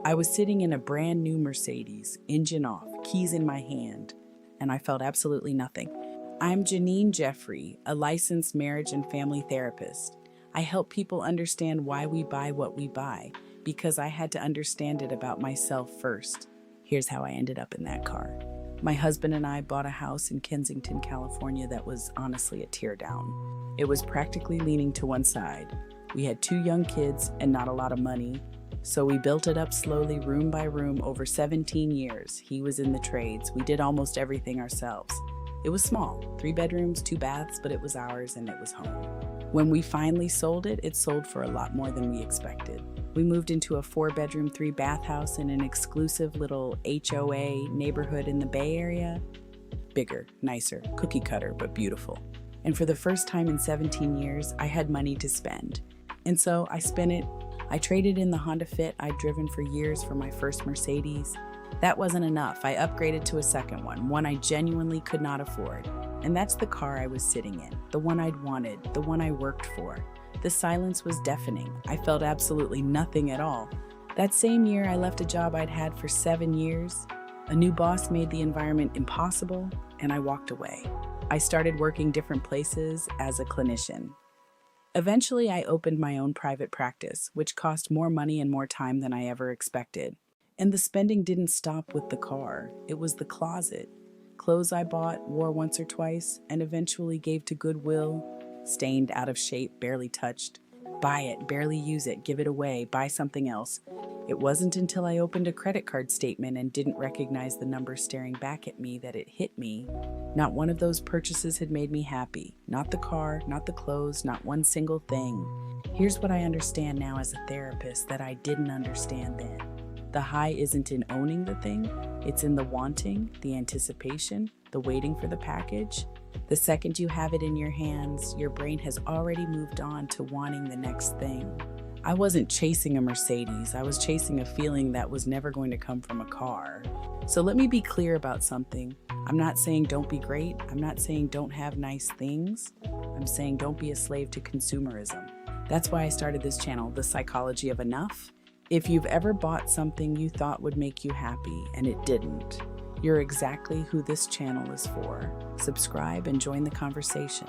I was sitting in a brand new Mercedes, engine off, keys in my hand, and I felt absolutely nothing. I'm Genean Jeffery, a licensed marriage and family therapist. I help people understand why we buy what we buy, because I had to understand it about myself first. Here's how I ended up in that car. My husband and I bought a house in Kensington, California that was honestly a teardown. It was practically leaning to one side. We had 2 young kids and not a lot of money, so we built it up slowly, room by room, over 17 years. He was in the trades. We did almost everything ourselves. It was small, 3 bedrooms, 2 baths, but it was ours and it was home. When we finally sold it, it sold for a lot more than we expected. We moved into a 4-bedroom, 3-bath house in an exclusive little HOA neighborhood in the Bay Area. Bigger, nicer, cookie cutter, but beautiful. And for the first time in 17 years, I had money to spend. And so I spent it. I traded in the Honda Fit I'd driven for years for my first Mercedes. That wasn't enough. I upgraded to a second one I genuinely could not afford. And that's the car I was sitting in, the one I'd wanted, the one I worked for. The silence was deafening. I felt absolutely nothing at all. That same year, I left a job I'd had for 7 years. A new boss made the environment impossible, and I walked away. I started working different places as a clinician. Eventually, I opened my own private practice, which cost more money and more time than I ever expected. And the spending didn't stop with the car. It was the closet. Clothes I bought, wore once or twice, and eventually gave to Goodwill. Stained, out of shape, barely touched. Buy it, barely use it, give it away, buy something else. It wasn't until I opened a credit card statement and didn't recognize the number staring back at me that it hit me. Not one of those purchases had made me happy. Not the car, not the clothes, not one single thing. Here's what I understand now as a therapist that I didn't understand then. The high isn't in owning the thing, it's in the wanting, the anticipation, the waiting for the package. The second you have it in your hands, your brain has already moved on to wanting the next thing. I wasn't chasing a Mercedes, I was chasing a feeling that was never going to come from a car. So let me be clear about something. I'm not saying don't be great, I'm not saying don't have nice things. I'm saying don't be a slave to consumerism. That's why I started this channel, The Psychology of Enough. If you've ever bought something you thought would make you happy and it didn't, you're exactly who this channel is for. Subscribe and join the conversation.